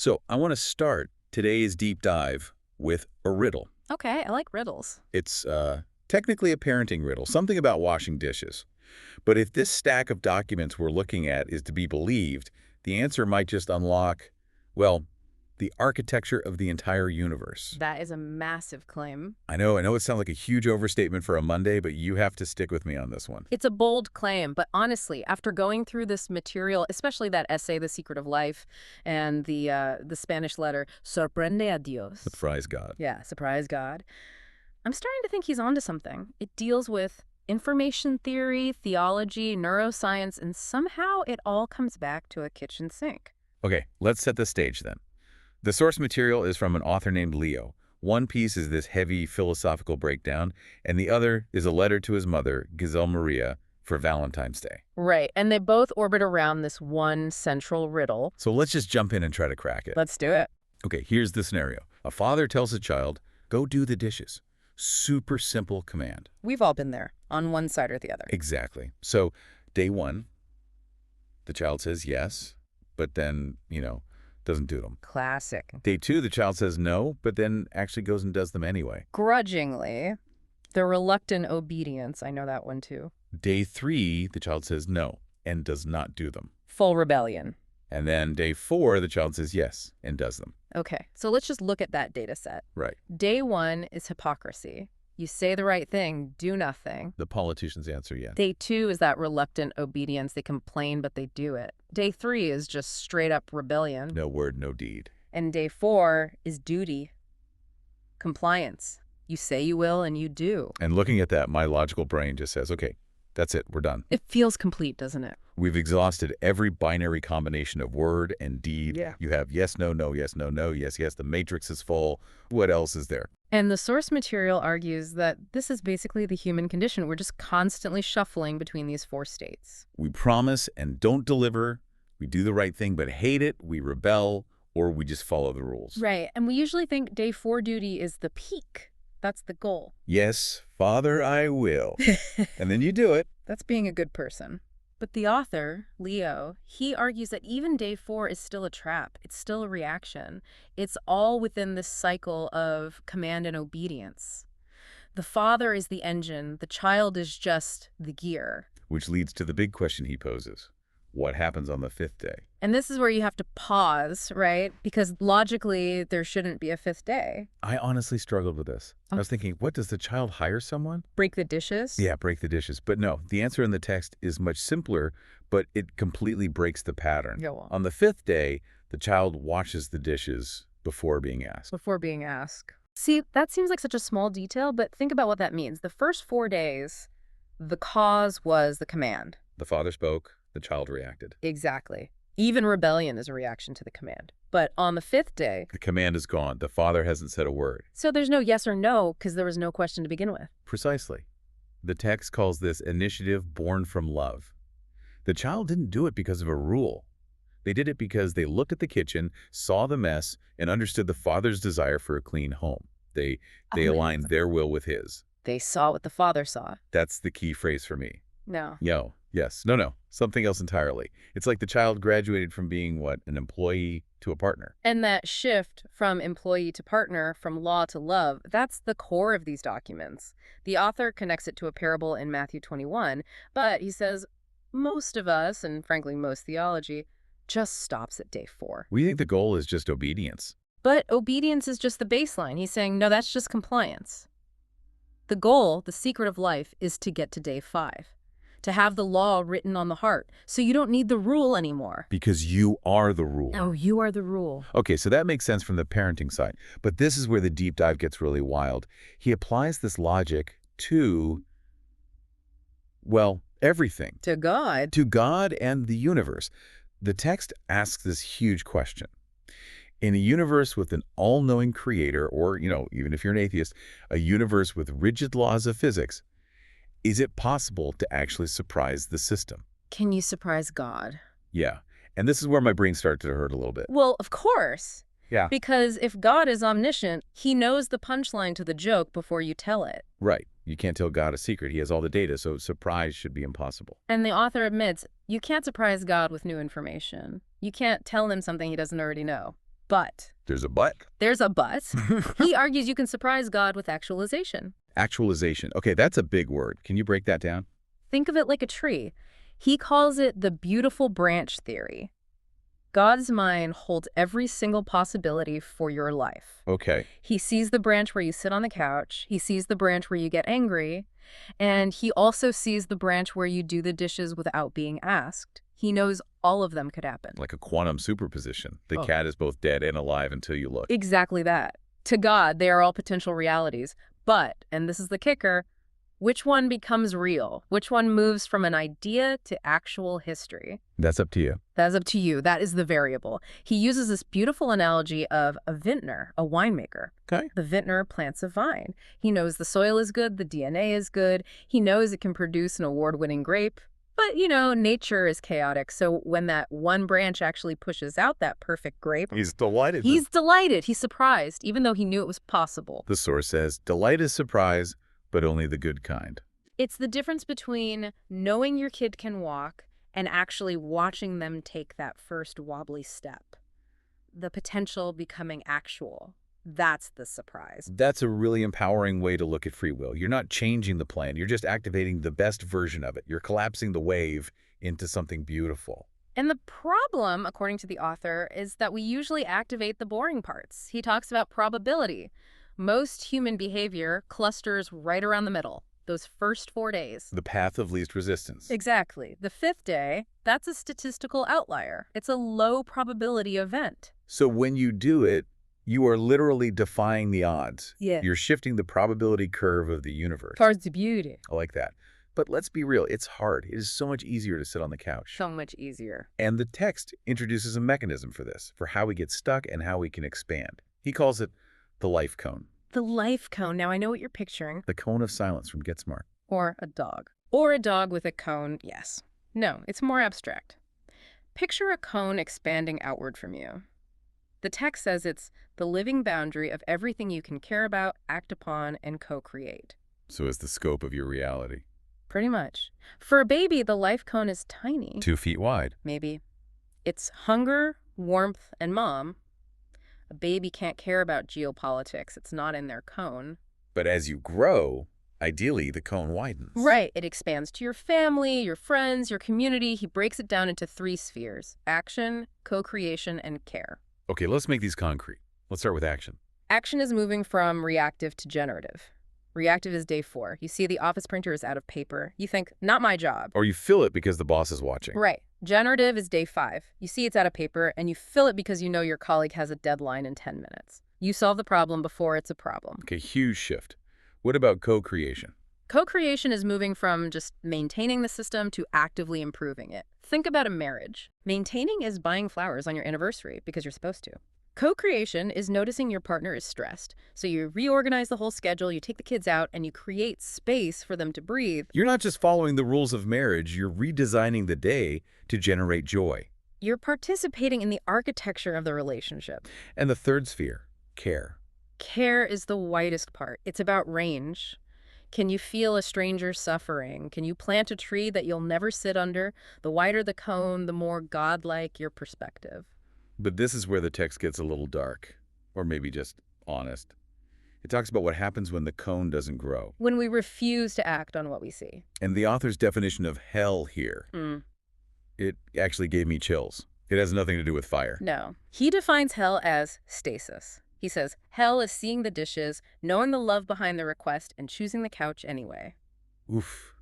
So I want to start today's deep dive with a riddle. Okay, I like riddles. It's technically a parenting riddle, something about washing dishes. But if this stack of documents we're looking at is to be believed, the answer might just unlock, well, the architecture of the entire universe. That is a massive claim. I know it sounds like a huge overstatement for a Monday, but you have to stick with me on this one. It's a bold claim, but honestly, after going through this material, especially that essay, The Secret of Life, and the Spanish letter, Sorprende a Dios. Surprise God. Yeah, surprise God. I'm starting to think he's onto something. It deals with information theory, theology, neuroscience, and somehow it all comes back to a kitchen sink. Okay, let's set the stage then. The source material is from an author named Leo. One piece is this heavy philosophical breakdown, and the other is a letter to his mother, Giselle Maria, for Valentine's Day. Right, and they both orbit around this one central riddle. So let's just jump in and try to crack it. Let's do it. Okay, here's the scenario. A father tells a child, go do the dishes. Super simple command. We've all been there, on one side or the other. Exactly. So day one, the child says yes, but then, doesn't do them. Classic. Day two, the child says no, but then actually goes and does them anyway. Grudgingly, the reluctant obedience, I know that one too. Day three, the child says no and does not do them. Full rebellion. And then day four, the child says yes and does them. Okay, so let's just look at that data set. Right. Day one is hypocrisy. You say the right thing, do nothing. The politician's answer, yes. Day two is that reluctant obedience. They complain, but they do it. Day three is just straight up rebellion. No word, no deed. And day four is duty. Compliance. You say you will and you do. And looking at that, my logical brain just says, okay, that's it, we're done. It feels complete, doesn't it? We've exhausted every binary combination of word and deed. Yeah. You have yes, no, no, yes, no, no, yes, yes. The matrix is full. What else is there? And the source material argues that this is basically the human condition. We're just constantly shuffling between these four states. We promise and don't deliver. We do the right thing but hate it. We rebel, or we just follow the rules. Right, and we usually think day four duty is the peak. That's the goal. Yes, Father, I will. And then you do it. That's being a good person. But the author, Leo, he argues that even day four is still a trap. It's still a reaction. It's all within this cycle of command and obedience. The father is the engine. The child is just the gear. Which leads to the big question he poses. What happens on the fifth day? And this is where you have to pause, right? Because logically, there shouldn't be a fifth day. I honestly struggled with this. I was thinking, what, does the child hire someone? Break the dishes? Yeah, break the dishes. But no, the answer in the text is much simpler, but it completely breaks the pattern. Go on. On the fifth day, the child washes the dishes before being asked. Before being asked. See, that seems like such a small detail, but think about what that means. The first 4 days, the cause was the command. The father spoke, the child reacted. Exactly. Even rebellion is a reaction to the command. But on the fifth day... The command is gone. The father hasn't said a word. So there's no yes or no because there was no question to begin with. Precisely. The text calls this initiative born from love. The child didn't do it because of a rule. They did it because they looked at the kitchen, saw the mess, and understood the father's desire for a clean home. They aligned their will with his. They saw what the father saw. That's the key phrase for me. No. Yo, yes, no, something else entirely. It's like the child graduated from being, an employee to a partner. And that shift from employee to partner, from law to love, that's the core of these documents. The author connects it to a parable in Matthew 21, but he says most of us, and frankly most theology, just stops at day 4. We think the goal is just obedience. But obedience is just the baseline. He's saying, no, that's just compliance. The goal, the secret of life, is to get to day 5. To have the law written on the heart, so you don't need the rule anymore. Because you are the rule. Oh, you are the rule. Okay, so that makes sense from the parenting side. But this is where the deep dive gets really wild. He applies this logic to, everything. To God. To God and the universe. The text asks this huge question. In a universe with an all-knowing creator, or, even if you're an atheist, a universe with rigid laws of physics, is it possible to actually surprise the system? Can you surprise God? Yeah. And this is where my brain started to hurt a little bit. Well, of course. Yeah. Because if God is omniscient, he knows the punchline to the joke before you tell it. Right. You can't tell God a secret. He has all the data, so surprise should be impossible. And the author admits, you can't surprise God with new information. You can't tell him something he doesn't already know. But There's a but. there's a but. He argues you can surprise God with actualization. Actualization. Okay, that's a big word. Can you break that down? Think of it like a tree. He calls it the beautiful branch theory. God's mind holds every single possibility for your life. Okay. He sees the branch where you sit on the couch. He sees the branch where you get angry. And he also sees the branch where you do the dishes without being asked. He knows all of them could happen. Like a quantum superposition. The Oh. cat is both dead and alive until you look. Exactly that. To God, they are all potential realities. But, and this is the kicker, which one becomes real? Which one moves from an idea to actual history? That's up to you. That's up to you. That is the variable. He uses this beautiful analogy of a vintner, a winemaker. Okay. The vintner plants a vine. He knows the soil is good, the DNA is good. He knows it can produce an award-winning grape. But, nature is chaotic. So when that one branch actually pushes out that perfect grape, He's delighted. he's delighted. He's surprised, even though he knew it was possible. The source says, delight is surprise, but only the good kind. It's the difference between knowing your kid can walk and actually watching them take that first wobbly step. The potential becoming actual. That's the surprise. That's a really empowering way to look at free will. You're not changing the plan. You're just activating the best version of it. You're collapsing the wave into something beautiful. And the problem, according to the author, is that we usually activate the boring parts. He talks about probability. Most human behavior clusters right around the middle, those first 4 days. The path of least resistance. Exactly. The 5th day, that's a statistical outlier. It's a low probability event. So when you do it, you are literally defying the odds. Yeah. You're shifting the probability curve of the universe. Towards the beauty. I like that. But let's be real, it's hard. It is so much easier to sit on the couch. So much easier. And the text introduces a mechanism for this, for how we get stuck and how we can expand. He calls it the life cone. The life cone. Now I know what you're picturing. The cone of silence from Get Smart. Or a dog. Or a dog with a cone, yes. No, it's more abstract. Picture a cone expanding outward from you. The text says it's the living boundary of everything you can care about, act upon, and co-create. So is the scope of your reality. Pretty much. For a baby, the life cone is tiny. 2 feet wide. Maybe. It's hunger, warmth, and mom. A baby can't care about geopolitics. It's not in their cone. But as you grow, ideally the cone widens. Right. It expands to your family, your friends, your community. He breaks it down into 3 spheres: action, co-creation, and care. Okay, let's make these concrete. Let's start with action. Action is moving from reactive to generative. Reactive is day 4. You see the office printer is out of paper. You think, not my job. Or you fill it because the boss is watching. Right. Generative is day 5. You see it's out of paper, and you fill it because you know your colleague has a deadline in 10 minutes. You solve the problem before it's a problem. Okay, huge shift. What about co-creation? Co-creation is moving from just maintaining the system to actively improving it. Think about a marriage. Maintaining is buying flowers on your anniversary because you're supposed to. Co-creation is noticing your partner is stressed. So you reorganize the whole schedule, you take the kids out, and you create space for them to breathe. You're not just following the rules of marriage, you're redesigning the day to generate joy. You're participating in the architecture of the relationship. And the third sphere, care. Care is the widest part. It's about range. Can you feel a stranger suffering? Can you plant a tree that you'll never sit under? The wider the cone, the more godlike your perspective. But this is where the text gets a little dark, or maybe just honest. It talks about what happens when the cone doesn't grow. When we refuse to act on what we see. And the author's definition of hell here, it actually gave me chills. It has nothing to do with fire. No. He defines hell as stasis. He says, hell is seeing the dishes, knowing the love behind the request, and choosing the couch anyway. Oof,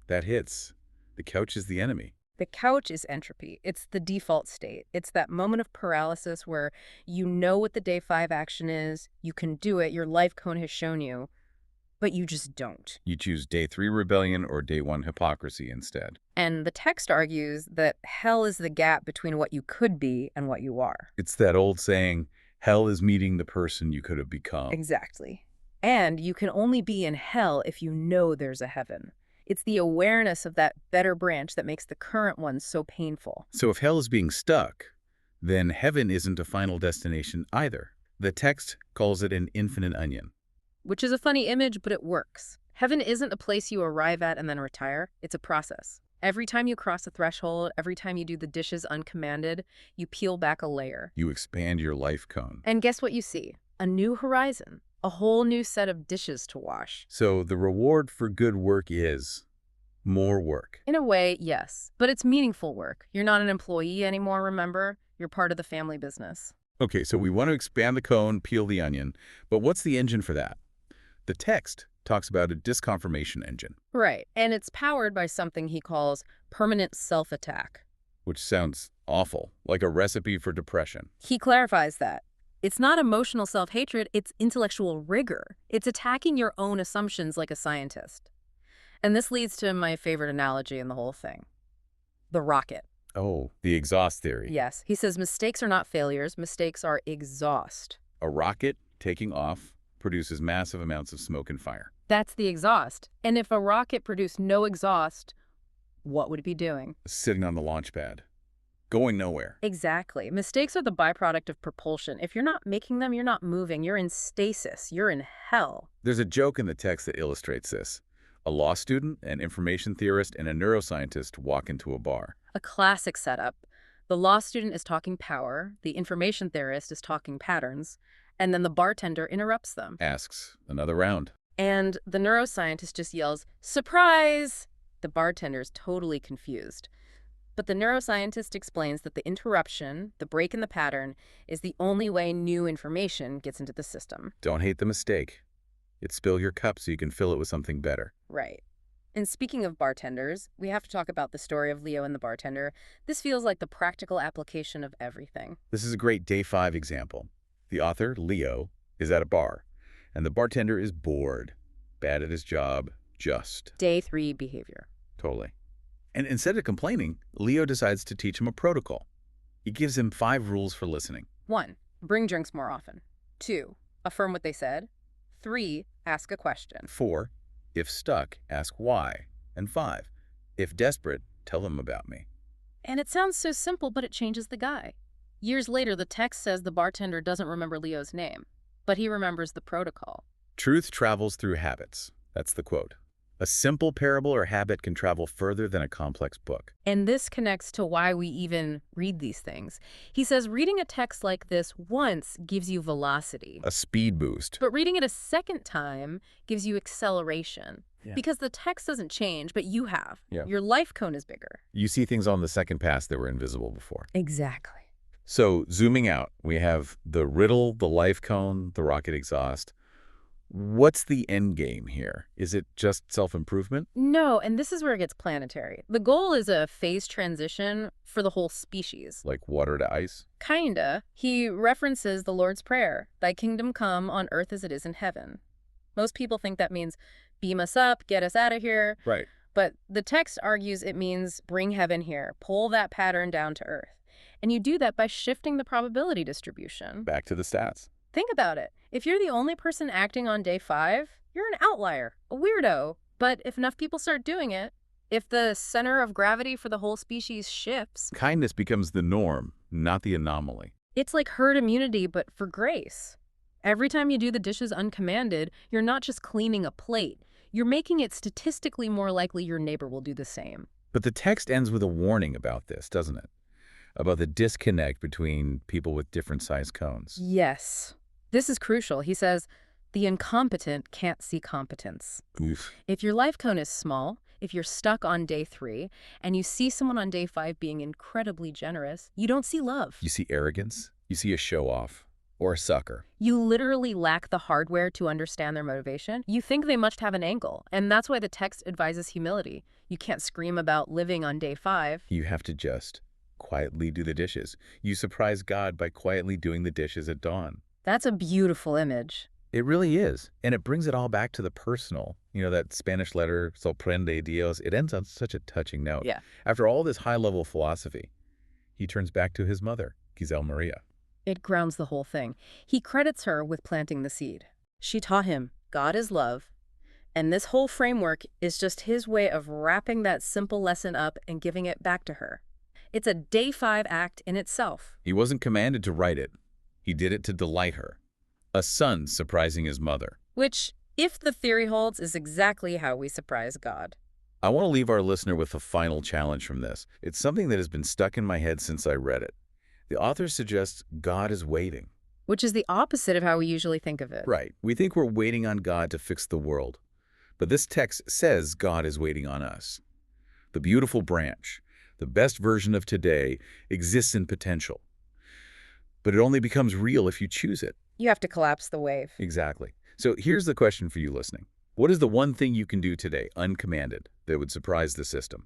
that hits. The couch is the enemy. The couch is entropy. It's the default state. It's that moment of paralysis where you know what the day 5 action is, you can do it, your life cone has shown you, but you just don't. You choose day 3 rebellion or day 1 hypocrisy instead. And the text argues that hell is the gap between what you could be and what you are. It's that old saying, hell is meeting the person you could have become. Exactly. And you can only be in hell if you know there's a heaven. It's the awareness of that better branch that makes the current one so painful. So if hell is being stuck, then heaven isn't a final destination either. The text calls it an infinite onion. Which is a funny image, but it works. Heaven isn't a place you arrive at and then retire. It's a process. Every time you cross a threshold, every time you do the dishes uncommanded, you peel back a layer. You expand your life cone. And guess what you see? A new horizon. A whole new set of dishes to wash. So the reward for good work is more work. In a way, yes. But it's meaningful work. You're not an employee anymore, remember? You're part of the family business. Okay, so we want to expand the cone, peel the onion, but what's the engine for that? The text talks about a disconfirmation engine, Right. And it's powered by something he calls permanent self-attack. which sounds awful, like a recipe for depression. He clarifies that. It's not emotional self-hatred, it's intellectual rigor. It's attacking your own assumptions like a scientist. And this leads to my favorite analogy in the whole thing. The rocket. Oh, the exhaust theory. Yes, he says mistakes are not failures, mistakes are exhaust. A rocket taking off produces massive amounts of smoke and fire. That's the exhaust. And if a rocket produced no exhaust, what would it be doing? Sitting on the launch pad, going nowhere. Exactly. Mistakes are the byproduct of propulsion. If you're not making them, you're not moving. You're in stasis. You're in hell. There's a joke in the text that illustrates this. A law student, an information theorist, and a neuroscientist walk into a bar. A classic setup. The law student is talking power, the information theorist is talking patterns, and then the bartender interrupts them. Asks, another round. And the neuroscientist just yells, "Surprise!" The bartender's totally confused. But the neuroscientist explains that the interruption, the break in the pattern, is the only way new information gets into the system. Don't hate the mistake. It's spill your cup so you can fill it with something better. Right. And speaking of bartenders, we have to talk about the story of Leo and the bartender. This feels like the practical application of everything. This is a great day 5 example. The author, Leo, is at a bar, and the bartender is bored, bad at his job, just. Day 3 behavior. Totally. And instead of complaining, Leo decides to teach him a protocol. He gives him 5 rules for listening. 1. Bring drinks more often. 2. Affirm what they said. 3. Ask a question. 4. If stuck, ask why. And 5. If desperate, tell them about me. And it sounds so simple, but it changes the guy. Years later, the text says the bartender doesn't remember Leo's name, but he remembers the protocol. Truth travels through habits. That's the quote. A simple parable or habit can travel further than a complex book. And this connects to why we even read these things. He says reading a text like this once gives you velocity, A speed boost. but reading it a second time gives you acceleration. Yeah. Because the text doesn't change, but you have. Yeah. Your life cone is bigger. You see things on the second pass that were invisible before. Exactly. So zooming out, we have the riddle, the life cone, the rocket exhaust. What's the end game here? Is it just self-improvement? No, and this is where it gets planetary. The goal is a phase transition for the whole species. Like water to ice? Kinda. He references the Lord's Prayer, "Thy kingdom come on earth as it is in heaven." Most people think that means beam us up, get us out of here. Right. But the text argues it means bring heaven here, pull that pattern down to earth. And you do that by shifting the probability distribution. Back to the stats. Think about it. If you're the only person acting on day 5, you're an outlier, a weirdo. But if enough people start doing it, if the center of gravity for the whole species shifts, Kindness becomes the norm, not the anomaly. it's like herd immunity, but for grace. Every time you do the dishes uncommanded, you're not just cleaning a plate. You're making it statistically more likely your neighbor will do the same. But the text ends with a warning about this, doesn't it? About the disconnect between people with different size cones. Yes. This is crucial. He says, the incompetent can't see competence. Oof. If your life cone is small, if you're stuck on day 3, and you see someone on day 5 being incredibly generous, you don't see love. You see arrogance, you see a show-off, or a sucker. You literally lack the hardware to understand their motivation. You think they must have an angle, and that's why the text advises humility. You can't scream about living on day 5. You have to just quietly do the dishes. You surprise God by quietly doing the dishes at dawn. That's a beautiful image. It really is. And it brings it all back to the personal. You know, that Spanish letter, Sorprende Dios, it ends on such a touching note. Yeah. After all this high-level philosophy, he turns back to his mother, Giselle Maria. It grounds the whole thing. He credits her with planting the seed. She taught him God is love, and this whole framework is just his way of wrapping that simple lesson up and giving it back to her. It's a day 5 act in itself. He wasn't commanded to write it. He did it to delight her. A son surprising his mother. Which, if the theory holds, is exactly how we surprise God. I want to leave our listener with a final challenge from this. It's something that has been stuck in my head since I read it. The author suggests God is waiting. Which is the opposite of how we usually think of it. Right. We think we're waiting on God to fix the world. But this text says God is waiting on us. The beautiful branch, the best version of today, exists in potential. But it only becomes real if you choose it. You have to collapse the wave. Exactly. So here's the question for you listening. What is the one thing you can do today, uncommanded, that would surprise the system?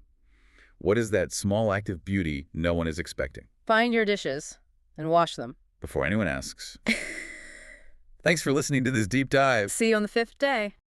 What is that small act of beauty no one is expecting? Find your dishes and wash them. Before anyone asks. Thanks for listening to this deep dive. See you on the 5th day.